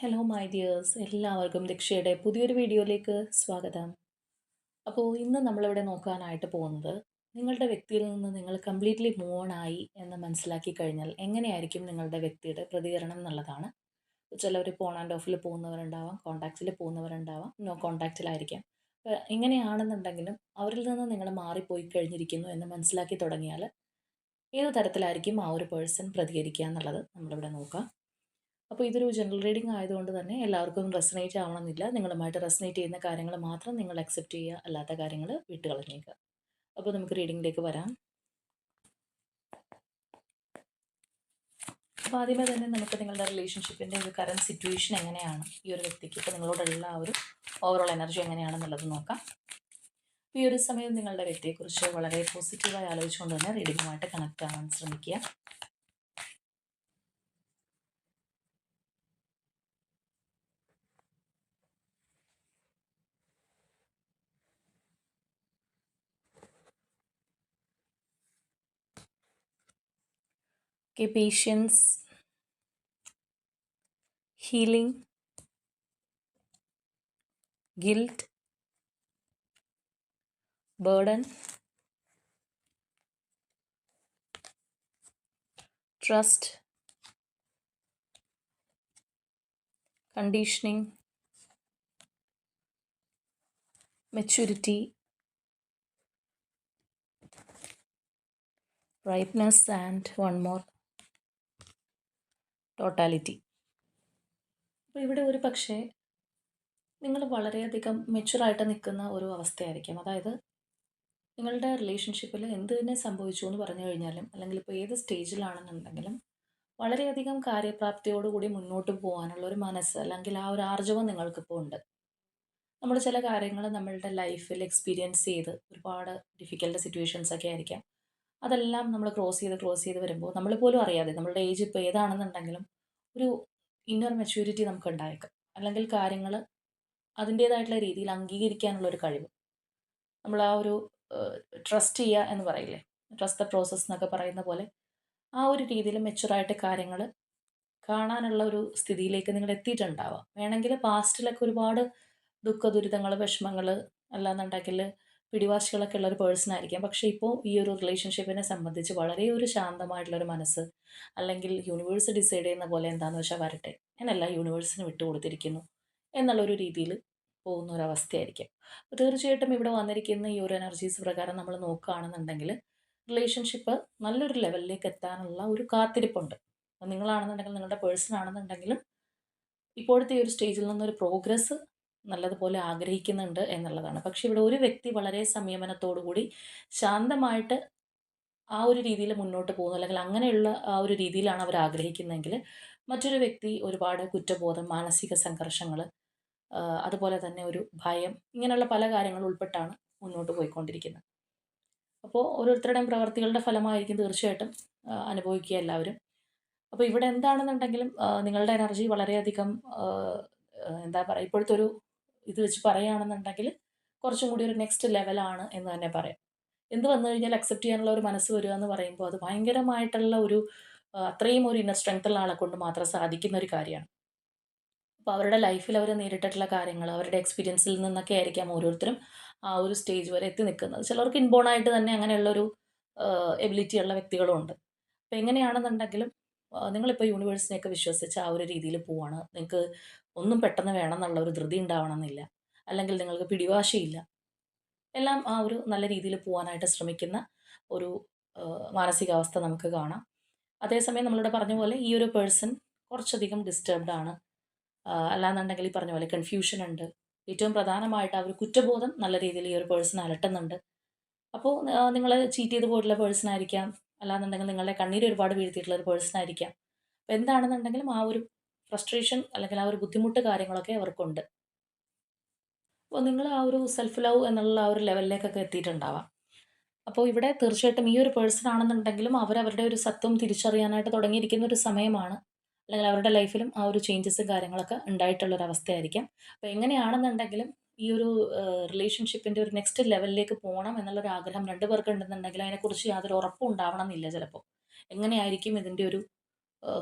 Hello my dears, എല്ലാവർക്കും ദീക്ഷയുടെ പുതിയൊരു വീഡിയോയിലേക്ക് സ്വാഗതം. അപ്പോൾ ഇന്ന് നമ്മളിവിടെ നോക്കാനായിട്ട് പോകുന്നത്, നിങ്ങളുടെ വ്യക്തിയിൽ നിന്ന് നിങ്ങൾ കംപ്ലീറ്റ്ലി മൂവ് ഓൺ ആയി എന്ന് മനസ്സിലാക്കി കഴിഞ്ഞാൽ എങ്ങനെയായിരിക്കും നിങ്ങളുടെ വ്യക്തിയുടെ പ്രതികരണം എന്നുള്ളതാണ്. ചിലവർ ഓൺ ആൻഡ് ഓഫിൽ പോകുന്നവരുണ്ടാവാം, കോൺടാക്റ്റിൽ പോകുന്നവരുണ്ടാവാം, നോ കോൺടാക്റ്റിലായിരിക്കാം. അപ്പോൾ എങ്ങനെയാണെന്നുണ്ടെങ്കിലും അവരിൽ നിന്ന് നിങ്ങൾ മാറിപ്പോയി കഴിഞ്ഞിരിക്കുന്നു എന്ന് മനസ്സിലാക്കി തുടങ്ങിയാൽ ഏത് തരത്തിലായിരിക്കും ആ ഒരു പേഴ്സൺ പ്രതികരിക്കുക എന്നുള്ളത് നമ്മളിവിടെ നോക്കാം. അപ്പോൾ ഇതൊരു ജനറൽ റീഡിംഗ് ആയതുകൊണ്ട് തന്നെ എല്ലാവർക്കും റെസനേറ്റ് ആവണമെന്നില്ല. നിങ്ങളുമായിട്ട് റെസനേറ്റ് ചെയ്യുന്ന കാര്യങ്ങൾ മാത്രം നിങ്ങൾ അക്സെപ്റ്റ് ചെയ്യുക, അല്ലാത്ത കാര്യങ്ങൾ വിട്ടുകളഞ്ഞേക്കുക. അപ്പോൾ നമുക്ക് റീഡിങ്ങിലേക്ക് വരാം. അപ്പോൾ ആദ്യമേ തന്നെ നമുക്ക് നിങ്ങളുടെ റിലേഷൻഷിപ്പിൻ്റെ ഒരു കറൻറ്റ് സിറ്റുവേഷൻ എങ്ങനെയാണ്, ഈ ഒരു വ്യക്തിക്ക് ഇപ്പോൾ നിങ്ങളോടുള്ള ആ ഒരു ഓവറോൾ എനർജി എങ്ങനെയാണെന്നുള്ളത് നോക്കാം. ഈ ഒരു സമയം നിങ്ങളുടെ വ്യക്തിയെക്കുറിച്ച് വളരെ പോസിറ്റീവായി ആലോചിച്ചുകൊണ്ട് തന്നെ റീഡിങ്ങുമായിട്ട് കണക്റ്റ് ആവാൻ ശ്രമിക്കുക. Okay, patience, healing, guilt, burden, trust, conditioning, maturity, ripeness, and one more, totality. അപ്പോൾ ഇവിടെ ഒരു പക്ഷേ നിങ്ങൾ വളരെയധികം മെച്ചുറായിട്ട് നിൽക്കുന്ന ഒരു അവസ്ഥയായിരിക്കും. അതായത് നിങ്ങളുടെ റിലേഷൻഷിപ്പിൽ എന്ത് തന്നെ സംഭവിച്ചു എന്ന് പറഞ്ഞു കഴിഞ്ഞാലും, അല്ലെങ്കിൽ ഇപ്പോൾ ഏത് സ്റ്റേജിലാണെന്നുണ്ടെങ്കിലും വളരെയധികം കാര്യപ്രാപ്തിയോടുകൂടി മുന്നോട്ട് പോകാനുള്ള ഒരു മനസ്സ്, അല്ലെങ്കിൽ ആ ഒരു ആർജവം നിങ്ങൾക്കിപ്പോൾ ഉണ്ട്. നമ്മൾ ചില കാര്യങ്ങൾ നമ്മളുടെ ലൈഫിൽ എക്സ്പീരിയൻസ് ചെയ്ത് ഒരുപാട് ഡിഫിക്കൽട്ട് സിറ്റുവേഷൻസ് ഒക്കെ ആയിരിക്കാം. അതെല്ലാം നമ്മൾ ക്രോസ് ചെയ്ത് വരുമ്പോൾ നമ്മൾ പോലും അറിയാതെ, നമ്മളുടെ ഏജ് ഇപ്പോൾ ഏതാണെന്നുണ്ടെങ്കിലും ഒരു ഇന്നർ മെച്യൂരിറ്റി നമുക്ക് ഉണ്ടായേക്കാം. അല്ലെങ്കിൽ കാര്യങ്ങൾ അതിൻ്റേതായിട്ടുള്ള രീതിയിൽ അംഗീകരിക്കാനുള്ള ഒരു കഴിവ്, നമ്മൾ ആ ഒരു ട്രസ്റ്റ് ചെയ്യുക എന്ന് പറയില്ലേ, ട്രസ്റ്റ് ദ പ്രോസസ്സ് എന്നൊക്കെ പറയുന്ന പോലെ ആ ഒരു രീതിയിൽ മെച്ചുറായിട്ട് കാര്യങ്ങൾ കാണാനുള്ള ഒരു സ്ഥിതിയിലേക്ക് നിങ്ങൾ എത്തിയിട്ടുണ്ടാവാം. വേണമെങ്കിൽ പാസ്റ്റിലൊക്കെ ഒരുപാട് ദുഃഖ ദുരിതങ്ങൾ, വിഷമങ്ങൾ, അല്ലാന്നുണ്ടെങ്കിൽ പിടിവാശികളൊക്കെ ഉള്ള ഒരു പേഴ്സൺ ആയിരിക്കാം. പക്ഷേ ഇപ്പോൾ ഈ ഒരു റിലേഷൻഷിപ്പിനെ സംബന്ധിച്ച് വളരെ ഒരു ശാന്തമായിട്ടുള്ളൊരു മനസ്സ്, അല്ലെങ്കിൽ യൂണിവേഴ്സ് ഡിസൈഡ് ചെയ്യുന്ന പോലെ എന്താണെന്ന് വെച്ചാൽ വരട്ടെ, ഞാനെല്ലാം യൂണിവേഴ്സിന് വിട്ടുകൊടുത്തിരിക്കുന്നു എന്നുള്ളൊരു രീതിയിൽ പോകുന്ന ഒരു അവസ്ഥയായിരിക്കും. അപ്പോൾ തീർച്ചയായിട്ടും ഇവിടെ വന്നിരിക്കുന്ന ഈ ഒരു എനർജീസ് പ്രകാരം നമ്മൾ നോക്കുകയാണെന്നുണ്ടെങ്കിൽ റിലേഷൻഷിപ്പ് നല്ലൊരു ലെവലിലേക്ക് എത്താനുള്ള ഒരു കാത്തിരിപ്പുണ്ട്. അപ്പം നിങ്ങളാണെന്നുണ്ടെങ്കിൽ, നിങ്ങളുടെ പേഴ്സൺ ആണെന്നുണ്ടെങ്കിലും ഇപ്പോഴത്തെ ഈ ഒരു സ്റ്റേജിൽ നിന്നൊരു പ്രോഗ്രസ് നല്ലതുപോലെ ആഗ്രഹിക്കുന്നുണ്ട് എന്നുള്ളതാണ്. പക്ഷെ ഇവിടെ ഒരു വ്യക്തി വളരെ സംയമനത്തോടു കൂടി ശാന്തമായിട്ട് ആ ഒരു രീതിയിൽ മുന്നോട്ട് പോകുന്നു, അല്ലെങ്കിൽ അങ്ങനെയുള്ള ആ ഒരു രീതിയിലാണ് അവർ ആഗ്രഹിക്കുന്നതെങ്കിൽ, മറ്റൊരു വ്യക്തി ഒരുപാട് കുറ്റബോധം, മാനസിക സംഘർഷങ്ങൾ, അതുപോലെ തന്നെ ഒരു ഭയം, ഇങ്ങനെയുള്ള പല കാര്യങ്ങളും ഉൾപ്പെട്ടാണ് മുന്നോട്ട് പോയിക്കൊണ്ടിരിക്കുന്നത്. അപ്പോൾ ഓരോരുത്തരുടെയും പ്രവർത്തികളുടെ ഫലമായിരിക്കും തീർച്ചയായിട്ടും അനുഭവിക്കുക എല്ലാവരും. അപ്പോൾ ഇവിടെ എന്താണെന്നുണ്ടെങ്കിലും നിങ്ങളുടെ എനർജി വളരെയധികം എന്താ പറയുക, ഇപ്പോഴത്തെ ഒരു ഇത് വെച്ച് പറയുകയാണെന്നുണ്ടെങ്കിൽ കുറച്ചും കൂടി ഒരു നെക്സ്റ്റ് ലെവലാണ് എന്ന് തന്നെ പറയാം. എന്ത് വന്നു കഴിഞ്ഞാൽ അക്സെപ്റ്റ് ചെയ്യാനുള്ള ഒരു മനസ്സ് വരിക എന്ന് പറയുമ്പോൾ അത് ഭയങ്കരമായിട്ടുള്ള ഒരു അത്രയും ഒരു ഇന്നർ സ്ട്രെങ്ത് ഉള്ള ആളെ കൊണ്ട് മാത്രം സാധിക്കുന്ന ഒരു കാര്യമാണ്. അപ്പോൾ അവരുടെ ലൈഫിൽ അവർ നേരിട്ടിട്ടുള്ള കാര്യങ്ങൾ, അവരുടെ എക്സ്പീരിയൻസിൽ നിന്നൊക്കെ ആയിരിക്കാം ഓരോരുത്തരും ആ ഒരു സ്റ്റേജ് വരെ എത്തി നിൽക്കുന്നത്. ചിലർക്ക് ഇൻബോൺ ആയിട്ട് തന്നെ അങ്ങനെയുള്ളൊരു എബിലിറ്റി ഉള്ള വ്യക്തികളും ഉണ്ട്. അപ്പോൾ എങ്ങനെയാണെന്നുണ്ടെങ്കിലും നിങ്ങളിപ്പോൾ യൂണിവേഴ്സിനെയൊക്കെ വിശ്വസിച്ച് ആ ഒരു രീതിയിൽ പോവാണ്. നിങ്ങൾക്ക് ഒന്നും പെട്ടെന്ന് വേണം എന്നുള്ള ഒരു ധൃതി ഉണ്ടാവണമെന്നില്ല, അല്ലെങ്കിൽ നിങ്ങൾക്ക് പിടിവാശിയില്ല. എല്ലാം ആ ഒരു നല്ല രീതിയിൽ പോകാനായിട്ട് ശ്രമിക്കുന്ന ഒരു മാനസികാവസ്ഥ നമുക്ക് കാണാം. അതേസമയം നമ്മളിവിടെ പറഞ്ഞ പോലെ ഈ ഒരു പേഴ്സൺ കുറച്ചധികം ഡിസ്റ്റർബ്ഡ് ആണ്. അല്ലാന്നുണ്ടെങ്കിൽ ഈ പറഞ്ഞ പോലെ കൺഫ്യൂഷൻ ഉണ്ട്. ഏറ്റവും പ്രധാനമായിട്ട് ആ ഒരു കുറ്റബോധം നല്ല രീതിയിൽ ഈ ഒരു പേഴ്സൺ അലട്ടുന്നുണ്ട്. അപ്പോൾ നിങ്ങൾ ചീറ്റ് ചെയ്ത് പോയിട്ടുള്ള പേഴ്സൺ ആയിരിക്കാം, അല്ലാന്നുണ്ടെങ്കിൽ നിങ്ങളെ കണ്ണീര് ഒരുപാട് വീഴ്ത്തിയിട്ടുള്ള ഒരു പേഴ്സൺ ആയിരിക്കാം. അപ്പോൾ എന്താണെന്നുണ്ടെങ്കിലും ആ ഒരു ഫ്രസ്ട്രേഷൻ, അല്ലെങ്കിൽ ആ ഒരു ബുദ്ധിമുട്ട് കാര്യങ്ങളൊക്കെ അവർക്കുണ്ട്. അപ്പോൾ നിങ്ങൾ ആ ഒരു സെൽഫ് ലവ് എന്നുള്ള ആ ഒരു ലെവലിലേക്കൊക്കെ എത്തിയിട്ടുണ്ടാവാം. അപ്പോൾ ഇവിടെ തീർച്ചയായിട്ടും ഈ ഒരു പേഴ്സൺ ആണെന്നുണ്ടെങ്കിലും അവരവരുടെ ഒരു സത്വം തിരിച്ചറിയാനായിട്ട് തുടങ്ങിയിരിക്കുന്ന ഒരു സമയമാണ്. അല്ലെങ്കിൽ അവരുടെ ലൈഫിലും ആ ഒരു ചേഞ്ചസും കാര്യങ്ങളൊക്കെ ഉണ്ടായിട്ടുള്ളൊരവസ്ഥയായിരിക്കാം. അപ്പോൾ എങ്ങനെയാണെന്നുണ്ടെങ്കിലും ഈ ഒരു റിലേഷൻഷിപ്പിൻ്റെ ഒരു നെക്സ്റ്റ് ലെവലിലേക്ക് പോകണം എന്നുള്ളൊരു ആഗ്രഹം 2 പേർക്ക് ഉണ്ടെന്നുണ്ടെങ്കിൽ അതിനെക്കുറിച്ച് യാതൊരു ഉറപ്പും ഉണ്ടാവണമെന്നില്ല ചിലപ്പോൾ. എങ്ങനെയായിരിക്കും ഇതിൻ്റെ ഒരു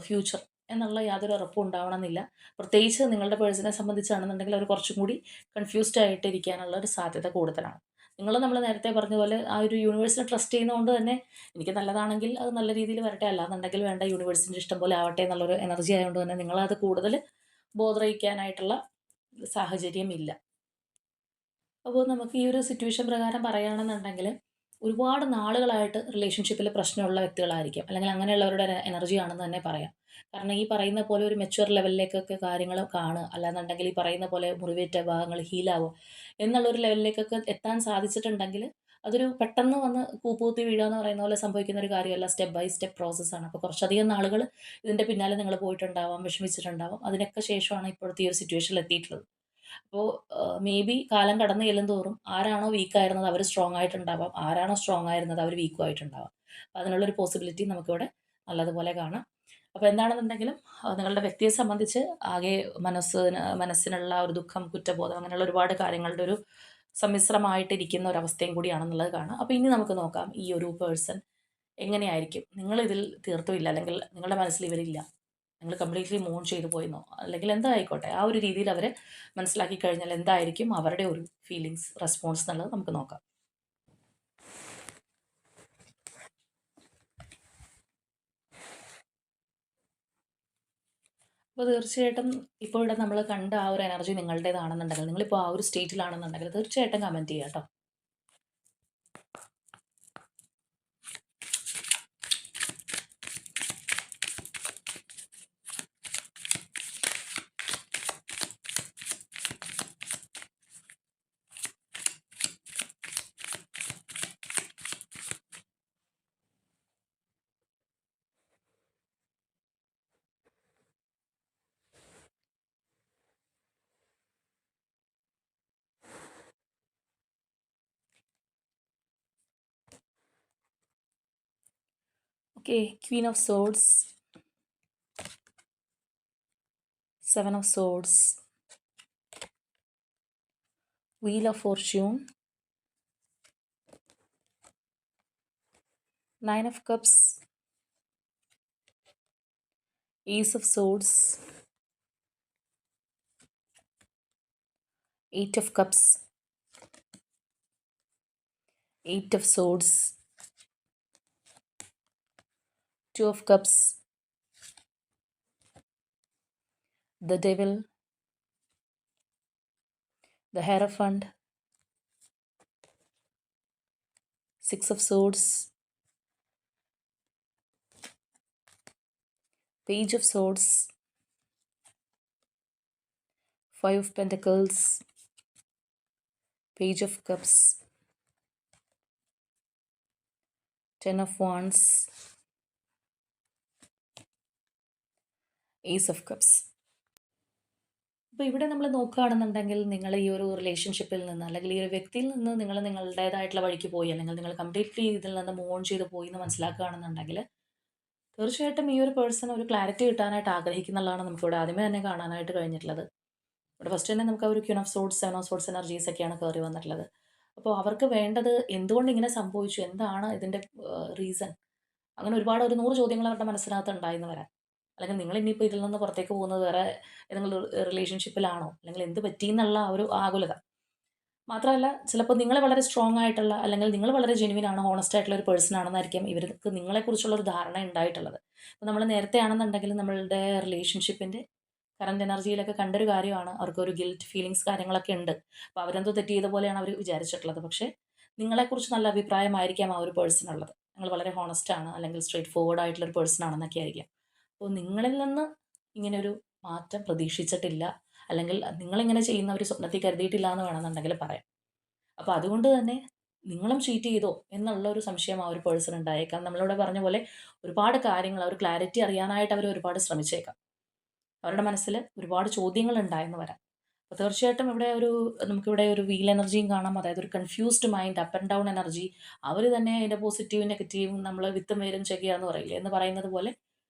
ഫ്യൂച്ചർ, എന്നുള്ള യാതൊരു ഉറപ്പും ഉണ്ടാവണമെന്നില്ല. പ്രത്യേകിച്ച് നിങ്ങളുടെ പേഴ്സണെ സംബന്ധിച്ചാണെന്നുണ്ടെങ്കിൽ അവർ കുറച്ചും കൂടി കൺഫ്യൂസ്ഡ് ആയിട്ട് ഇരിക്കാനുള്ള ഒരു സാധ്യത കൂടുതലാണ്. നമ്മൾ നേരത്തെ പറഞ്ഞ പോലെ ആ ഒരു യൂണിവേഴ്സിനെ ട്രസ്റ്റ് ചെയ്യുന്നതുകൊണ്ട് തന്നെ എനിക്ക് നല്ലതാണെങ്കിൽ അത് നല്ല രീതിയിൽ വരട്ടെ, അല്ലാന്നുണ്ടെങ്കിൽ വേണ്ട, യൂണിവേഴ്സിൻ്റെ ഇഷ്ടം പോലെ ആവട്ടെ എന്നുള്ളൊരു എനർജി ആയതുകൊണ്ട് തന്നെ നിങ്ങളത് കൂടുതൽ ബോധറിയിക്കാനായിട്ടുള്ള സാഹചര്യം ഇല്ല. അപ്പോൾ നമുക്ക് ഈ ഒരു സിറ്റുവേഷൻ പ്രകാരം പറയുകയാണെന്നുണ്ടെങ്കിൽ ഒരുപാട് നാളുകളായിട്ട് റിലേഷൻഷിപ്പിൽ പ്രശ്നമുള്ള വ്യക്തികളായിരിക്കും, അല്ലെങ്കിൽ അങ്ങനെയുള്ളവരുടെ എനർജി ആണെന്ന് തന്നെ പറയാം. കാരണം ഈ പറയുന്ന പോലെ ഒരു മെച്യൂർ ലെവലിലേക്കൊക്കെ കാര്യങ്ങൾ കാണുക, അല്ലാന്നുണ്ടെങ്കിൽ ഈ പറയുന്ന പോലെ മുറിവേറ്റ ഭാഗങ്ങൾ ഹീലാവുക എന്നുള്ളൊരു ലെവലിലേക്കൊക്കെ എത്താൻ സാധിച്ചിട്ടുണ്ടെങ്കിൽ അതൊരു പെട്ടെന്ന് വന്ന് കൂപ്പൂത്തി വീഴുക എന്ന് പറയുന്ന പോലെ സംഭവിക്കുന്ന ഒരു കാര്യമല്ല, സ്റ്റെപ്പ് ബൈ സ്റ്റെപ്പ് പ്രോസസ്സാണ്. അപ്പോൾ കുറച്ചധികം നാളുകൾ ഇതിൻ്റെ പിന്നാലെ നിങ്ങൾ പോയിട്ടുണ്ടാവാം, വിഷമിച്ചിട്ടുണ്ടാവാം. അതിനൊക്കെ ശേഷമാണ് ഇപ്പോഴത്തെ ഈ ഒരു സിറ്റുവേഷനിൽ എത്തിയിട്ടുള്ളത്. അപ്പോൾ മേ ബി കാലം കടന്നു ചെല്ലുന്തോറും ആരാണോ വീക്കായിരുന്നത് അവർ സ്ട്രോങ് ആയിട്ടുണ്ടാവാം, ആരാണോ സ്ട്രോങ് ആയിരുന്നത് അവർ വീക്കും ആയിട്ടുണ്ടാവാം. അപ്പോൾ അതിനുള്ളൊരു പോസിബിലിറ്റി നമുക്കിവിടെ നല്ലതുപോലെ കാണാം. അപ്പോൾ എന്താണെന്നുണ്ടെങ്കിലും നിങ്ങളുടെ വ്യക്തിയെ സംബന്ധിച്ച് ആകെ മനസ്സിനുള്ള ഒരു ദുഃഖം, കുറ്റബോധം, അങ്ങനെയുള്ള ഒരുപാട് കാര്യങ്ങളുടെ ഒരു സമ്മിശ്രമായിട്ടിരിക്കുന്ന ഒരവസ്ഥയും കൂടിയാണെന്നുള്ളത് കാണാം. അപ്പോൾ ഇനി നമുക്ക് നോക്കാം ഈ ഒരു പേഴ്സൺ എങ്ങനെയായിരിക്കും. നിങ്ങളിതിൽ തീർത്തുമില്ല, അല്ലെങ്കിൽ നിങ്ങളുടെ മനസ്സിൽ ഇവരില്ല, നിങ്ങൾ കംപ്ലീറ്റ്ലി മൂൺ ചെയ്തു പോയെന്നോ അല്ലെങ്കിൽ എന്തായിക്കോട്ടെ, ആ ഒരു രീതിയിൽ അവർ മനസ്സിലാക്കി കഴിഞ്ഞാൽ എന്തായിരിക്കും അവരുടെ ഒരു ഫീലിങ്സ്, റെസ്പോൺസ് എന്നുള്ളത് നമുക്ക് നോക്കാം. അപ്പോൾ തീർച്ചയായിട്ടും ഇപ്പോൾ ഇവിടെ നമ്മൾ കണ്ട ആ ഒരു എനർജി നിങ്ങളുടേതാണെന്നുണ്ടെങ്കിൽ, നിങ്ങളിപ്പോൾ ആ ഒരു സ്റ്റേറ്റിലാണെന്നുണ്ടെങ്കിൽ തീർച്ചയായിട്ടും കമൻറ്റ് ചെയ്യാം കേട്ടോ. Okay, Queen of swords, 7 of swords, wheel of Fortune, 9 of cups, Ace of Swords, 8 of Cups, 8 of Swords, 2 of Cups, the Devil, the Hierophant, 6 of Swords, Page of Swords, 5 of Pentacles, Page of Cups, 10 of Wands, Ace of Cups. അപ്പോൾ ഇവിടെ നമ്മൾ നോക്കുകയാണെന്നുണ്ടെങ്കിൽ നിങ്ങൾ ഈ ഒരു റിലേഷൻഷിപ്പിൽ നിന്ന്, അല്ലെങ്കിൽ ഈ ഒരു വ്യക്തിയിൽ നിന്ന് നിങ്ങൾ നിങ്ങളുടേതായിട്ടുള്ള വഴിക്ക് പോയി, അല്ലെങ്കിൽ നിങ്ങൾ കംപ്ലീറ്റ്ലി ഇതിൽ നിന്ന് മൂവ് ഓൺ ചെയ്ത് പോയി എന്ന് മനസ്സിലാക്കുകയാണെന്നുണ്ടെങ്കിൽ തീർച്ചയായിട്ടും ഈ ഒരു പേഴ്സൺ ഒരു ക്ലാരിറ്റി കിട്ടാനായിട്ട് ആഗ്രഹിക്കുന്നുള്ളതാണ് നമുക്കിവിടെ ആദ്യമേ തന്നെ കാണാനായിട്ട് കഴിഞ്ഞിട്ടുള്ളത്. ഇവിടെ ഫസ്റ്റ് തന്നെ നമുക്ക് ആ ഒരു queen of swords, 7 of swords energies ഒക്കെയാണ് കയറി വന്നിട്ടുള്ളത്. അപ്പോൾ അവർക്ക് വേണ്ടത് എന്തുകൊണ്ട് ഇങ്ങനെ സംഭവിച്ചു, എന്താണ് ഇതിൻ്റെ റീസൺ, അങ്ങനെ ഒരുപാട് ഒരു 100 ചോദ്യങ്ങൾ അവരുടെ മനസ്സിനകത്ത് ഉണ്ടായിന്ന് വരാം. അല്ലെങ്കിൽ നിങ്ങൾ ഇനിയിപ്പോൾ ഇതിൽ നിന്ന് പുറത്തേക്ക് പോകുന്നത് വേറെ ഏതെങ്കിലും റിലേഷൻഷിപ്പിലാണോ, അല്ലെങ്കിൽ എന്ത് പറ്റിയെന്നുള്ള ആ ഒരു ആകുലത. മാത്രമല്ല ചിലപ്പോൾ നിങ്ങൾ വളരെ സ്ട്രോങ് ആയിട്ടുള്ള, അല്ലെങ്കിൽ നിങ്ങൾ വളരെ ജെനുവിൻ ആണ്, ഹോണസ്റ്റ് ആയിട്ടുള്ള ഒരു പേഴ്സൺ ആണെന്നായിരിക്കും ഇവർക്ക് നിങ്ങളെക്കുറിച്ചുള്ള ഒരു ധാരണ ഉണ്ടായിട്ടുള്ളത്. അപ്പോൾ നമ്മൾ നേരത്തെ ആണെന്നുണ്ടെങ്കിൽ നമ്മളുടെ റിലേഷൻഷിപ്പിൻ്റെ കറണ്ട് എനർജിയിലൊക്കെ കണ്ടൊരു കാര്യമാണ്, അവർക്കൊരു ഗിൽറ്റ് ഫീലിങ്സ് കാര്യങ്ങളൊക്കെ ഉണ്ട്. അപ്പോൾ അവരെന്തോ തെറ്റ് ചെയ്ത പോലെയാണ് അവർ വിചാരിച്ചിട്ടുള്ളത്. പക്ഷേ നിങ്ങളെക്കുറിച്ച് നല്ല അഭിപ്രായമായിരിക്കാം ആ ഒരു പേഴ്സൺ ഉള്ളത്. നിങ്ങൾ വളരെ ഹോണസ്റ്റ് ആണ്, അല്ലെങ്കിൽ സ്ട്രേറ്റ് ഫോർവേഡ് ആയിട്ടുള്ള ഒരു പേഴ്സൺ ആണെന്നൊക്കെ ആയിരിക്കാം. അപ്പോൾ നിങ്ങളിൽ നിന്ന് ഇങ്ങനൊരു മാറ്റം പ്രതീക്ഷിച്ചിട്ടില്ല, അല്ലെങ്കിൽ നിങ്ങളിങ്ങനെ ചെയ്യുന്ന ഒരു സ്വപ്നത്തിൽ കരുതിയിട്ടില്ല എന്ന് വേണമെന്നുണ്ടെങ്കിൽ പറയാം. അപ്പോൾ അതുകൊണ്ട് തന്നെ നിങ്ങളും ചീറ്റ് ചെയ്തോ എന്നുള്ള ഒരു സംശയം ആ ഒരു പേഴ്സൺ ഉണ്ടായേക്കാം. നമ്മളിവിടെ പറഞ്ഞ പോലെ ഒരുപാട് കാര്യങ്ങൾ, ഒരു ക്ലാരിറ്റി അറിയാനായിട്ട് അവർ ഒരുപാട് ശ്രമിച്ചേക്കാം. അവരുടെ മനസ്സിൽ ഒരുപാട് ചോദ്യങ്ങൾ ഉണ്ടായെന്ന് വരാം. അപ്പോൾ തീർച്ചയായിട്ടും ഇവിടെ നമുക്കിവിടെ ഒരു വീൽ എനർജിയും കാണാം, അതായത് ഒരു confused mind, up and down energy. അവർ തന്നെ അതിൻ്റെ പോസിറ്റീവും നെഗറ്റീവും നമ്മൾ വിത്തും വേരും ചെയ്യുക എന്ന് പറയില്ലേ, എന്ന് പറയുന്നത് പോലെ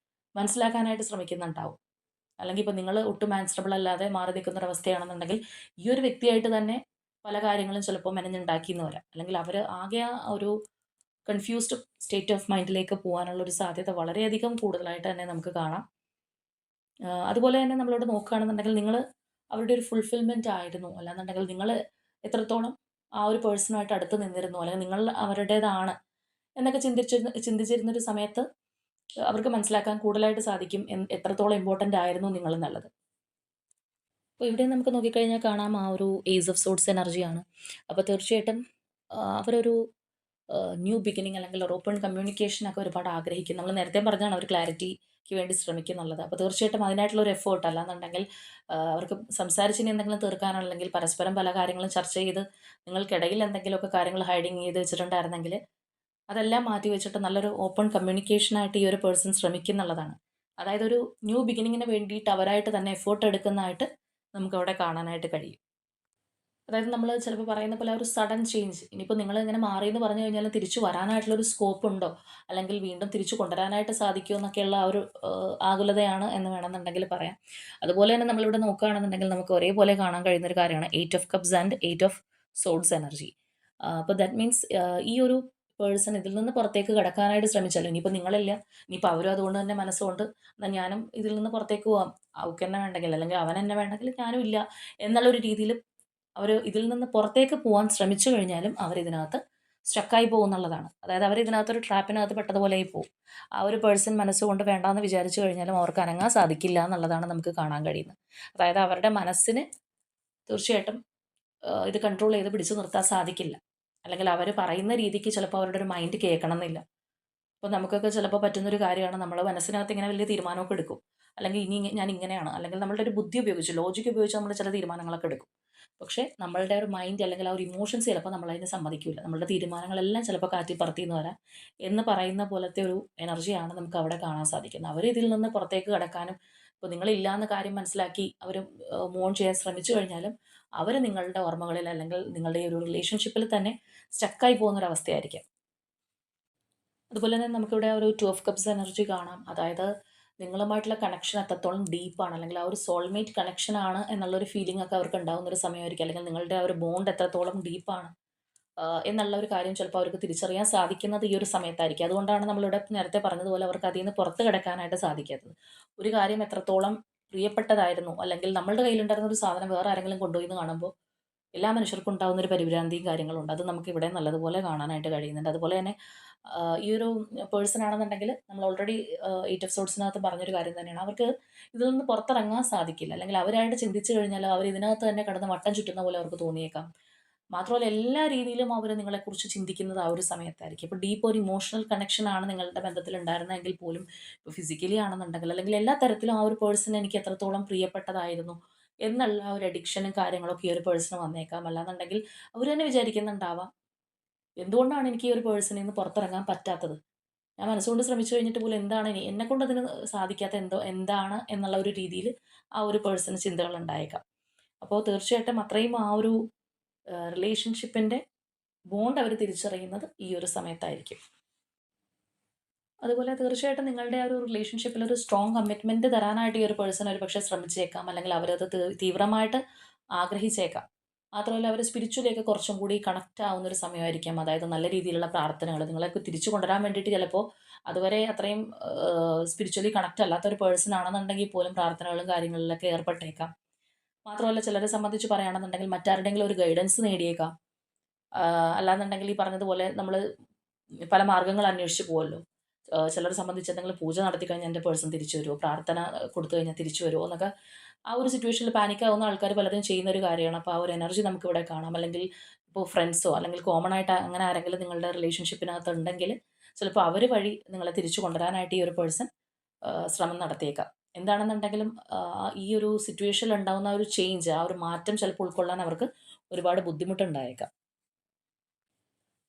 മനസ്സിലാക്കാനായിട്ട് ശ്രമിക്കുന്നുണ്ടാവും. അല്ലെങ്കിൽ ഇപ്പോൾ നിങ്ങൾ ഒട്ടും ആൻസറബിൾ അല്ലാതെ മാറി നിൽക്കുന്ന ഒരവസ്ഥയാണെന്നുണ്ടെങ്കിൽ ഈ ഒരു വ്യക്തിയായിട്ട് തന്നെ പല കാര്യങ്ങളും ചിലപ്പോൾ മെനഞ്ഞുണ്ടാക്കിയെന്ന് വരാം. അല്ലെങ്കിൽ അവർ ആകെ ആ ഒരു കൺഫ്യൂസ്ഡ് സ്റ്റേറ്റ് ഓഫ് മൈൻഡിലേക്ക് പോകാനുള്ള ഒരു സാധ്യത വളരെയധികം കൂടുതലായിട്ട് തന്നെ നമുക്ക് കാണാം. അതുപോലെ തന്നെ നമ്മളോട് നോക്കുകയാണെന്നുണ്ടെങ്കിൽ നിങ്ങൾ അവരുടെ ഒരു ഫുൾഫിൽമെൻ്റ് ആയിരുന്നു, അല്ലാന്നുണ്ടെങ്കിൽ നിങ്ങൾ എത്രത്തോളം ആ ഒരു പേഴ്സണുമായിട്ട് അടുത്ത് നിന്നിരുന്നു, അല്ലെങ്കിൽ നിങ്ങൾ അവരുടേതാണ് എന്നൊക്കെ ചിന്തിച്ചിരുന്നൊരു സമയത്ത് അവർക്ക് മനസ്സിലാക്കാൻ കൂടുതലായിട്ട് സാധിക്കും എത്രത്തോളം ഇമ്പോർട്ടൻ്റ് ആയിരുന്നു നിങ്ങൾ എന്നുള്ളത്. അപ്പോൾ ഇവിടെ നമുക്ക് നോക്കിക്കഴിഞ്ഞാൽ കാണാം ആ ഒരു ഏസ് ഓഫ് സോഡ്സ് എനർജിയാണ്. അപ്പോൾ തീർച്ചയായിട്ടും അവരൊരു ന്യൂ ബിഗിനിങ് അല്ലെങ്കിൽ ഒരു ഓപ്പൺ കമ്മ്യൂണിക്കേഷനൊക്കെ ഒരുപാട് ആഗ്രഹിക്കും. നമ്മൾ നേരത്തെ പറഞ്ഞതാണ് അവർ ക്ലാരിറ്റിക്ക് വേണ്ടി ശ്രമിക്കുന്നുള്ളത്. അപ്പോൾ തീർച്ചയായിട്ടും അതിനായിട്ടുള്ള ഒരു എഫേർട്ട്, അല്ലാന്നുണ്ടെങ്കിൽ അവർക്ക് സംസാരിച്ച് ഇനി എന്തെങ്കിലും തീർക്കാനല്ലെങ്കിൽ പരസ്പരം പല കാര്യങ്ങളും ചർച്ച ചെയ്ത് നിങ്ങൾക്കിടയിൽ എന്തെങ്കിലുമൊക്കെ കാര്യങ്ങൾ ഹൈഡിങ് ചെയ്ത് വെച്ചിട്ടുണ്ടായിരുന്നെങ്കിൽ അതെല്ലാം മാറ്റി വെച്ചിട്ട് നല്ലൊരു ഓപ്പൺ കമ്മ്യൂണിക്കേഷനായിട്ട് ഈ ഒരു പേഴ്സൺ ശ്രമിക്കുന്നുള്ളതാണ്. അതായത് ഒരു ന്യൂ ബിഗിനിങ്ങിന് വേണ്ടിയിട്ട് അവരായിട്ട് തന്നെ എഫേർട്ട് എടുക്കുന്നതായിട്ട് നമുക്കവിടെ കാണാനായിട്ട് കഴിയും. അതായത് നമ്മൾ ചിലപ്പോൾ പറയുന്ന പോലെ ആ ഒരു സഡൻ ചേഞ്ച്, ഇനിയിപ്പോൾ നിങ്ങൾ ഇങ്ങനെ മാറി എന്ന് പറഞ്ഞു കഴിഞ്ഞാൽ തിരിച്ചു വരാനായിട്ടുള്ളൊരു സ്കോപ്പ് ഉണ്ടോ, അല്ലെങ്കിൽ വീണ്ടും തിരിച്ചു കൊണ്ടുവരാനായിട്ട് സാധിക്കുമോ എന്നൊക്കെയുള്ള ആ ഒരു ആകുലതയാണ് എന്ന് വേണമെന്നുണ്ടെങ്കിൽ പറയാം. അതുപോലെ തന്നെ നമ്മളിവിടെ നോക്കുകയാണെന്നുണ്ടെങ്കിൽ നമുക്ക് ഒരേപോലെ കാണാൻ കഴിയുന്ന ഒരു കാര്യമാണ് eight of cups and eight of swords energy. അപ്പോൾ ദാറ്റ് മീൻസ് ഈ ഒരു പേഴ്സൺ ഇതിൽ നിന്ന് പുറത്തേക്ക് കടക്കാനായിട്ട് ശ്രമിച്ചാലും, ഇനിയിപ്പോൾ നിങ്ങളില്ല, ഇനിയിപ്പോൾ അവരും അതുകൊണ്ട് തന്നെ മനസ്സുകൊണ്ട് എന്നാൽ ഞാനും ഇതിൽ നിന്ന് പുറത്തേക്ക് പോവാം, അവൾക്ക് എന്നെ വേണ്ടെങ്കിൽ അല്ലെങ്കിൽ അവൻ എന്നെ വേണ്ടെങ്കിൽ ഞാനും ഇല്ല എന്നുള്ളൊരു രീതിയിൽ അവർ ഇതിൽ നിന്ന് പുറത്തേക്ക് പോകാൻ ശ്രമിച്ചു കഴിഞ്ഞാലും അവരിതിനകത്ത് സ്റ്റക്കായി പോകുന്നുള്ളതാണ്. അതായത് അവർ ഇതിനകത്തൊരു ട്രാപ്പിനകത്ത് പെട്ടതുപോലെയായി പോകും. ആ ഒരു പേഴ്സൺ മനസ്സുകൊണ്ട് വേണ്ടാന്ന് വിചാരിച്ചു കഴിഞ്ഞാലും അവർക്ക് അനങ്ങാൻ സാധിക്കില്ല എന്നുള്ളതാണ് നമുക്ക് കാണാൻ കഴിയുന്നത്. അതായത് അവരുടെ മനസ്സിന് തീർച്ചയായിട്ടും ഇത് കൺട്രോൾ ചെയ്ത് പിടിച്ചു നിർത്താൻ സാധിക്കില്ല. അല്ലെങ്കിൽ അവർ പറയുന്ന രീതിക്ക് ചിലപ്പോൾ അവരുടെ ഒരു മൈൻഡ് കേൾക്കണം എന്നില്ല. ഇപ്പോൾ നമുക്കൊക്കെ ചിലപ്പോൾ പറ്റുന്നൊരു കാര്യമാണ്, നമ്മൾ മനസ്സിനകത്ത് ഇങ്ങനെ വലിയ തീരുമാനമൊക്കെ എടുക്കും. അല്ലെങ്കിൽ ഇനി ഞാൻ ഇങ്ങനെയാണ്, അല്ലെങ്കിൽ നമ്മളുടെ ഒരു ബുദ്ധി ഉപയോഗിച്ച് ലോജിക്ക് ഉപയോഗിച്ച് നമ്മൾ ചില തീരുമാനങ്ങളൊക്കെ എടുക്കും. പക്ഷേ നമ്മളുടെ ഒരു മൈൻഡ് അല്ലെങ്കിൽ ആ ഒരു ഇമോഷൻസ് ചിലപ്പോൾ നമ്മളതിന് സമ്മതിക്കില്ല. നമ്മളുടെ തീരുമാനങ്ങളെല്ലാം ചിലപ്പോൾ കാറ്റി പറത്തിന്ന് വരാം എന്ന് പറയുന്ന പോലത്തെ ഒരു എനർജിയാണ് നമുക്ക് അവിടെ കാണാൻ സാധിക്കുന്നത്. അവർ ഇതിൽ നിന്ന് പുറത്തേക്ക് കടക്കാനും, ഇപ്പോൾ നിങ്ങളില്ലാന്ന കാര്യം മനസ്സിലാക്കി അവർ മൂവ് ഓൺ ചെയ്യാൻ ശ്രമിച്ചു കഴിഞ്ഞാലും അവർ നിങ്ങളുടെ ഓർമ്മകളിൽ അല്ലെങ്കിൽ നിങ്ങളുടെ ഈ ഒരു റിലേഷൻഷിപ്പിൽ തന്നെ സ്റ്റക്കായി പോകുന്നൊരവസ്ഥയായിരിക്കും. അതുപോലെ തന്നെ നമുക്കിവിടെ ഒരു ടു ഓഫ് കപ്സ് എനർജി കാണാം. അതായത് നിങ്ങളുമായിട്ടുള്ള കണക്ഷൻ എത്രത്തോളം ഡീപ്പാണ്, അല്ലെങ്കിൽ ആ ഒരു സോൾമേറ്റ് കണക്ഷൻ ആണ് എന്നുള്ളൊരു ഫീലിംഗ് ഒക്കെ അവർക്ക് ഉണ്ടാകുന്ന ഒരു സമയമായിരിക്കും. അല്ലെങ്കിൽ നിങ്ങളുടെ ആ ഒരു ബോണ്ട് എത്രത്തോളം ഡീപ്പാണ് എന്നുള്ള ഒരു കാര്യം ചിലപ്പോൾ അവർക്ക് തിരിച്ചറിയാൻ സാധിക്കുന്നത് ഈ ഒരു സമയത്തായിരിക്കും. അതുകൊണ്ടാണ് നമ്മളിവിടെ നേരത്തെ പറഞ്ഞതുപോലെ അവർക്ക് അതിൽ നിന്ന് പുറത്ത് കിടക്കാനായിട്ട് സാധിക്കാത്തത്. ഒരു കാര്യം എത്രത്തോളം പ്രിയപ്പെട്ടതായിരുന്നു, അല്ലെങ്കിൽ നമ്മളുടെ കയ്യിലുണ്ടായിരുന്ന ഒരു സാധനം വേറെ ആരെങ്കിലും കൊണ്ടുപോയി എന്ന് കാണുമ്പോൾ എല്ലാ മനുഷ്യർക്കും ഉണ്ടാകുന്ന ഒരു പരിഭ്രാന്തിയും കാര്യങ്ങളുണ്ട്. അത് നമുക്കിവിടെ നല്ലതുപോലെ കാണാനായിട്ട് കഴിയുന്നുണ്ട്. അതുപോലെ തന്നെ ഈ ഒരു പേഴ്സൺ ആണെന്നുണ്ടെങ്കിൽ നമ്മൾ ഓൾറെഡി എയ്റ്റ് ഓഫ് സോഡ്സിനകത്ത് പറഞ്ഞൊരു കാര്യം തന്നെയാണ്. അവർക്ക് ഇതിൽ നിന്ന് പുറത്തിറങ്ങാൻ സാധിക്കില്ല. അല്ലെങ്കിൽ അവരായിട്ട് ചിന്തിച്ചു കഴിഞ്ഞാൽ അവർ ഇതിനകത്ത് തന്നെ കിടന്ന് വട്ടം ചുറ്റുന്ന പോലെ അവർക്ക് തോന്നിയേക്കാം. മാത്രമല്ല എല്ലാ രീതിയിലും അവർ നിങ്ങളെക്കുറിച്ച് ചിന്തിക്കുന്നത് ആ ഒരു സമയത്തായിരിക്കും. ഇപ്പോൾ ഡീപ്പ് ഒരു ഇമോഷണൽ കണക്ഷൻ ആണ് നിങ്ങളുടെ ബന്ധത്തിൽ ഉണ്ടായിരുന്നതെങ്കിൽ പോലും, ഇപ്പോൾ ഫിസിക്കലി ആണെന്നുണ്ടെങ്കിൽ അല്ലെങ്കിൽ എല്ലാ തരത്തിലും ആ ഒരു പേഴ്സൺ എനിക്ക് എത്രത്തോളം പ്രിയപ്പെട്ടതായിരുന്നു എന്നുള്ള ആ ഒരു അഡിക്ഷനും കാര്യങ്ങളൊക്കെ ഈ ഒരു പേഴ്സണ് വന്നേക്കാം. അല്ലാന്നുണ്ടെങ്കിൽ അവർ തന്നെ വിചാരിക്കുന്നുണ്ടാവാം, എന്തുകൊണ്ടാണ് എനിക്ക് ഈ ഒരു പേഴ്സണിൽ നിന്ന് പുറത്തിറങ്ങാൻ പറ്റാത്തത്? ഞാൻ മനസ്സുകൊണ്ട് ശ്രമിച്ചു കഴിഞ്ഞിട്ട് പോലും എന്താണ് എന്നെക്കൊണ്ട് അതിന് സാധിക്കാത്ത എന്താണ് എന്നുള്ള ഒരു രീതിയിൽ ആ ഒരു പേഴ്സണ് ചിന്തകൾ ഉണ്ടായേക്കാം. അപ്പോൾ തീർച്ചയായിട്ടും അത്രയും ആ ഒരു റിലേഷൻഷിപ്പിൻ്റെ ബോണ്ട് അവർ തിരിച്ചറിയുന്നത് ഈ ഒരു സമയത്തായിരിക്കും. അതുപോലെ തീർച്ചയായിട്ടും നിങ്ങളുടെ ആ ഒരു റിലേഷൻഷിപ്പിൽ ഒരു സ്ട്രോങ് കമ്മിറ്റ്മെന്റ് തരാനായിട്ട് ഈ ഒരു പേഴ്സൺ ഒരു പക്ഷേ ശ്രമിച്ചേക്കാം, അല്ലെങ്കിൽ അവരത് തീവ്രമായിട്ട് ആഗ്രഹിച്ചേക്കാം. മാത്രമല്ല അവർ സ്പിരിച്വലിയൊക്കെ കുറച്ചും കൂടി കണക്റ്റ് ആവുന്ന ഒരു സമയമായിരിക്കാം. അതായത് നല്ല രീതിയിലുള്ള പ്രാർത്ഥനകൾ നിങ്ങളെയൊക്കെ തിരിച്ചു കൊണ്ടുവരാൻ വേണ്ടിയിട്ട് ചിലപ്പോൾ അതുവരെ അത്രയും സ്പിരിച്വലി കണക്റ്റ് അല്ലാത്ത ഒരു പേഴ്സൺ ആണെന്നുണ്ടെങ്കിൽ പോലും പ്രാർത്ഥനകളും കാര്യങ്ങളിലൊക്കെ ഏർപ്പെട്ടേക്കാം. മാത്രമല്ല ചിലരെ സംബന്ധിച്ച് പറയുകയാണെന്നുണ്ടെങ്കിൽ മറ്റാരുടെയെങ്കിലും ഒരു ഗൈഡൻസ് നേടിയേക്കാം. അല്ലാന്നുണ്ടെങ്കിൽ ഈ പറഞ്ഞതുപോലെ നമ്മൾ പല മാർഗ്ഗങ്ങൾ അന്വേഷിച്ച് പോവുമല്ലോ. ചിലരെ സംബന്ധിച്ച് എന്തെങ്കിലും പൂജ നടത്തി കഴിഞ്ഞാൽ എൻ്റെ പേഴ്സൺ തിരിച്ചു വരുമോ? പ്രാർത്ഥന കൊടുത്തു കഴിഞ്ഞാൽ തിരിച്ചു വരുമോ? എന്നൊക്കെ ആ ഒരു സിറ്റുവേഷനിൽ പാനിക്കാവുന്ന ആൾക്കാർ പലരും ചെയ്യുന്ന ഒരു കാര്യമാണ്. അപ്പോൾ ആ ഒരു എനർജി നമുക്കിവിടെ കാണാം. അല്ലെങ്കിൽ ഇപ്പോൾ ഫ്രണ്ട്സോ അല്ലെങ്കിൽ കോമൺ ആയിട്ട് അങ്ങനെ ആരെങ്കിലും നിങ്ങളുടെ റിലേഷൻഷിപ്പിനകത്ത് ഉണ്ടെങ്കിൽ ചിലപ്പോൾ അവർ വഴി നിങ്ങളെ തിരിച്ചു കൊണ്ടുവരാനായിട്ട് ഈ ഒരു പേഴ്സൺ ശ്രമം നടത്തിയേക്കാം. എന്താണെന്നുണ്ടെങ്കിലും ഈ ഒരു സിറ്റുവേഷനിൽ ഉണ്ടാകുന്ന ആ ഒരു ചേഞ്ച്, ആ ഒരു മാറ്റം ചിലപ്പോൾ ഉൾക്കൊള്ളാൻ അവർക്ക് ഒരുപാട് ബുദ്ധിമുട്ടുണ്ടായേക്കാം.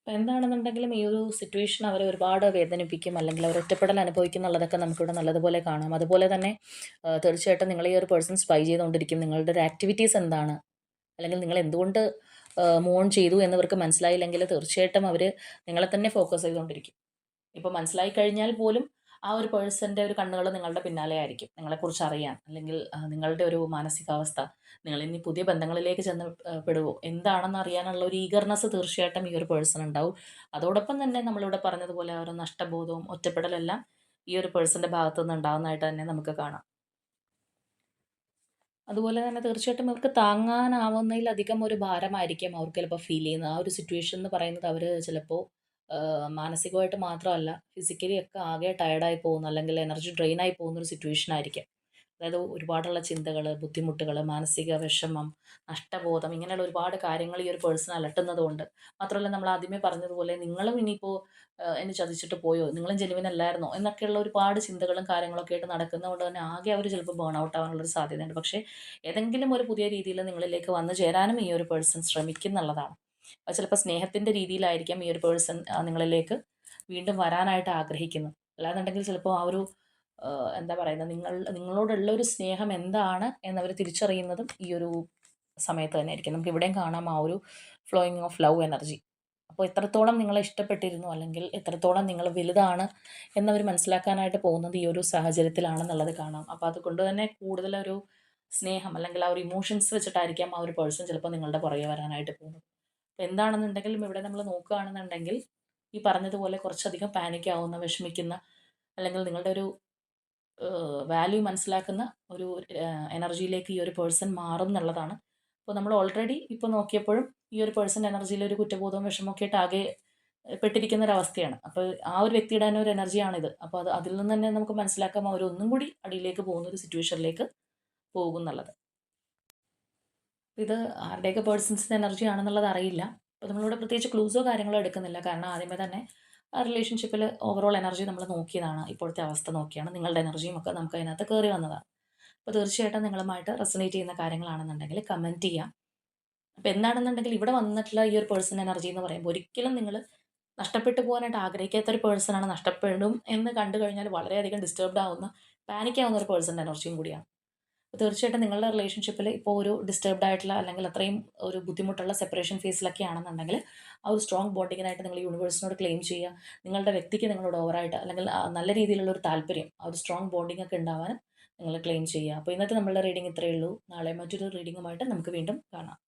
അപ്പോൾ എന്താണെന്നുണ്ടെങ്കിലും ഈ ഒരു സിറ്റുവേഷൻ അവരെ ഒരുപാട് വേദനിപ്പിക്കും, അല്ലെങ്കിൽ അവർ ഒറ്റപ്പെടൽ അനുഭവിക്കും എന്നുള്ളതൊക്കെ നമുക്കിവിടെ നല്ലതുപോലെ കാണാം. അതുപോലെ തന്നെ തീർച്ചയായിട്ടും നിങ്ങൾ ഈ ഒരു പേഴ്സൺ സ്പൈ ചെയ്തുകൊണ്ടിരിക്കും. നിങ്ങളുടെ ഒരു ആക്ടിവിറ്റീസ് എന്താണ്, അല്ലെങ്കിൽ നിങ്ങൾ എന്തുകൊണ്ട് മൂവ് ഓൺ ചെയ്തു എന്നിവർക്ക് മനസ്സിലായില്ലെങ്കിൽ തീർച്ചയായിട്ടും അവർ നിങ്ങളെ തന്നെ ഫോക്കസ് ചെയ്തുകൊണ്ടിരിക്കും. ഇപ്പോൾ മനസ്സിലായി കഴിഞ്ഞാൽ പോലും ആ ഒരു പേഴ്സൻ്റെ ഒരു കണ്ണുകൾ നിങ്ങളുടെ പിന്നാലെ ആയിരിക്കും. നിങ്ങളെക്കുറിച്ച് അറിയാൻ, അല്ലെങ്കിൽ നിങ്ങളുടെ ഒരു മാനസികാവസ്ഥ, നിങ്ങളിനി പുതിയ ബന്ധങ്ങളിലേക്ക് ചെന്ന് പെടുവോ എന്താണെന്ന് അറിയാനുള്ള ഒരു ഈഗർനെസ് തീർച്ചയായിട്ടും ഈ ഒരു പേഴ്സൺ ഉണ്ടാവും. അതോടൊപ്പം തന്നെ നമ്മളിവിടെ പറഞ്ഞതുപോലെ ആ ഒരു നഷ്ടബോധവും ഒറ്റപ്പെടലെല്ലാം ഈ ഒരു പേഴ്സൻ്റെ ഭാഗത്തു നിന്ന് ഉണ്ടാകുന്നതായിട്ട് തന്നെ നമുക്ക് കാണാം. അതുപോലെ തന്നെ തീർച്ചയായിട്ടും അവർക്ക് താങ്ങാനാവുന്നതിലധികം ഒരു ഭാരമായിരിക്കും അവർക്ക് ചിലപ്പോൾ ഫീൽ ചെയ്യുന്നത്. ആ ഒരു സിറ്റുവേഷൻ എന്ന് പറയുന്നത് അവർ ചിലപ്പോൾ മാനസികമായിട്ട് മാത്രമല്ല ഫിസിക്കലി ഒക്കെ ആകെ ടയർഡായി പോകുന്ന അല്ലെങ്കിൽ എനർജി ഡ്രെയിൻ ആയി പോകുന്ന ഒരു സിറ്റുവേഷൻ ആയിരിക്കും. അതായത് ഒരുപാടുള്ള ചിന്തകൾ, ബുദ്ധിമുട്ടുകൾ, മാനസിക വിഷമം, നഷ്ടബോധം ഇങ്ങനെയുള്ള ഒരുപാട് കാര്യങ്ങൾ ഈ ഒരു പേഴ്സൺ അലട്ടുന്നതുകൊണ്ട് മാത്രമല്ല നമ്മൾ ആദ്യമേ പറഞ്ഞതുപോലെ നിങ്ങളും ഇനിയിപ്പോൾ എന്നെ ചതിച്ചിട്ട് പോയോ? നിങ്ങളും ജെനുവിൻ അല്ലായിരുന്നോ? എന്നൊക്കെയുള്ള ഒരുപാട് ചിന്തകളും കാര്യങ്ങളൊക്കെ ആയിട്ട് നടക്കുന്നതുകൊണ്ട് തന്നെ ആകെ അവർ ചിലപ്പോൾ ബേൺ ഔട്ട് ആവാനുള്ളൊരു സാധ്യതയുണ്ട്. പക്ഷേ ഏതെങ്കിലും ഒരു പുതിയ രീതിയിൽ നിങ്ങളിലേക്ക് വന്നു ചേരാനും ഈ ഒരു പേഴ്സൺ ശ്രമിക്കുന്നുള്ളതാണ്. അത് ചിലപ്പോൾ സ്നേഹത്തിൻ്റെ രീതിയിലായിരിക്കാം ഈ ഒരു പേഴ്സൺ നിങ്ങളിലേക്ക് വീണ്ടും വരാനായിട്ട് ആഗ്രഹിക്കുന്നത്. അല്ലാന്നുണ്ടെങ്കിൽ ചിലപ്പോൾ ആ ഒരു എന്താ പറയുന്നത് നിങ്ങളോടുള്ള ഒരു സ്നേഹം എന്താണ് എന്നവർ തിരിച്ചറിയുന്നതും ഈ ഒരു സമയത്ത് തന്നെ ആയിരിക്കും. നമുക്ക് ഇവിടെയും കാണാം ആ ഒരു ഫ്ലോയിങ് ഓഫ് ലവ് എനർജി. അപ്പോൾ എത്രത്തോളം നിങ്ങളെ ഇഷ്ടപ്പെട്ടിരുന്നു അല്ലെങ്കിൽ എത്രത്തോളം നിങ്ങൾ വലുതാണ് എന്നവർ മനസ്സിലാക്കാനായിട്ട് പോകുന്നത് ഈ ഒരു സാഹചര്യത്തിലാണെന്നുള്ളത് കാണാം. അപ്പോൾ അതുകൊണ്ട് തന്നെ കൂടുതലൊരു സ്നേഹം അല്ലെങ്കിൽ ആ ഒരു ഇമോഷൻസ് വെച്ചിട്ടായിരിക്കാം ആ ഒരു പേഴ്സൺ ചിലപ്പോൾ നിങ്ങളുടെ പുറകെ വരാനായിട്ട് പോകുന്നത്. അപ്പോൾ എന്താണെന്നുണ്ടെങ്കിലും ഇവിടെ നമ്മൾ നോക്കുകയാണെന്നുണ്ടെങ്കിൽ ഈ പറഞ്ഞതുപോലെ കുറച്ചധികം പാനിക് ആവുന്ന, വിഷമിക്കുന്ന അല്ലെങ്കിൽ നിങ്ങളുടെ ഒരു വാല്യൂ മനസ്സിലാക്കുന്ന ഒരു എനർജിയിലേക്ക് ഈ ഒരു പേഴ്സൺ മാറും എന്നുള്ളതാണ്. അപ്പോൾ നമ്മൾ ഓൾറെഡി ഇപ്പോൾ നോക്കിയപ്പോഴും ഈ ഒരു പേഴ്സൺ എനർജിയിൽ ഒരു കുറ്റബോധവും വിഷമമൊക്കെ ആയിട്ട് ആകെ പെട്ടിരിക്കുന്ന ഒരു അവസ്ഥയാണ്. അപ്പോൾ ആ ഒരു വ്യക്തിയുടെ തന്നെ ഒരു എനർജിയാണിത്. അപ്പോൾ അതിൽ നിന്ന് തന്നെ നമുക്ക് മനസ്സിലാക്കാം അവർ ഒന്നും കൂടി അടിയിലേക്ക് പോകുന്ന ഒരു സിറ്റുവേഷനിലേക്ക് പോകും എന്നുള്ളത്. ഇത് ആരുടെയൊക്കെ പേഴ്സൺസിൻ്റെ എനർജി ആണെന്നുള്ളത് അറിയില്ല. അപ്പോൾ നമ്മളിവിടെ പ്രത്യേകിച്ച് ക്ലൂസോ കാര്യങ്ങളോ എടുക്കുന്നില്ല. കാരണം ആദ്യമേ തന്നെ ആ റിലേഷൻഷിപ്പിൽ ഓവറോൾ എനർജി നമ്മൾ നോക്കിയതാണ്. ഇപ്പോഴത്തെ അവസ്ഥ നോക്കിയാണ് നിങ്ങളുടെ എനർജിയും ഒക്കെ നമുക്ക് അതിനകത്ത് കയറി വന്നതാണ്. അപ്പോൾ തീർച്ചയായിട്ടും നിങ്ങളുമായിട്ട് റെസൊനേറ്റ് ചെയ്യുന്ന കാര്യങ്ങളാണെന്നുണ്ടെങ്കിൽ കമൻറ്റ് ചെയ്യാം. അപ്പോൾ എന്താണെന്നുണ്ടെങ്കിൽ ഇവിടെ വന്നിട്ടുള്ള ഈ ഒരു പേഴ്സൺ എനർജി എന്ന് പറയുമ്പോൾ ഒരിക്കലും നിങ്ങൾ നഷ്ടപ്പെട്ടു പോകാനായിട്ട് ആഗ്രഹിക്കാത്ത ഒരു പേഴ്സണാണ്. നഷ്ടപ്പെടും എന്ന് കണ്ടു കഴിഞ്ഞാൽ വളരെയധികം ഡിസ്റ്റർബ്ഡ് ആവുന്ന, പാനിക് ആവുന്ന ഒരു പേഴ്സൻ്റെ എനർജിയും കൂടിയാണ്. തീർച്ചയായിട്ടും നിങ്ങളുടെ റിലേഷൻഷിപ്പിൽ ഇപ്പോൾ ഒരു ഡിസ്റ്റർബ്ഡ് ആയിട്ടുള്ള അല്ലെങ്കിൽ അത്രയും ഒരു ബുദ്ധിമുട്ടുള്ള സെപ്പറേഷൻ ഫേസിലൊക്കെ ആണെന്നുണ്ടെങ്കിൽ ആ ഒരു സ്ട്രോങ് ബോണ്ടിങ്ങിനായിട്ട് നിങ്ങൾ യൂണിവേഴ്സിനോട് ക്ലെയിം ചെയ്യുക. നിങ്ങളുടെ വ്യക്തിക്ക് നിങ്ങളോട് ഓവറായിട്ട് അല്ലെങ്കിൽ നല്ല രീതിയിലുള്ള ഒരു താല്പര്യം ആ ഒരു സ്ട്രോങ് ബോണ്ടിങ് ഒക്കെ ഉണ്ടാവാനും നിങ്ങൾ ക്ലെയിം ചെയ്യുക. അപ്പോൾ ഇന്നത്തെ നമ്മളുടെ റീഡിംഗ് ഇത്രയേ ഉള്ളൂ. നാളെ മറ്റൊരു റീഡിങ്ങുമായിട്ട് നമുക്ക് വീണ്ടും കാണാം.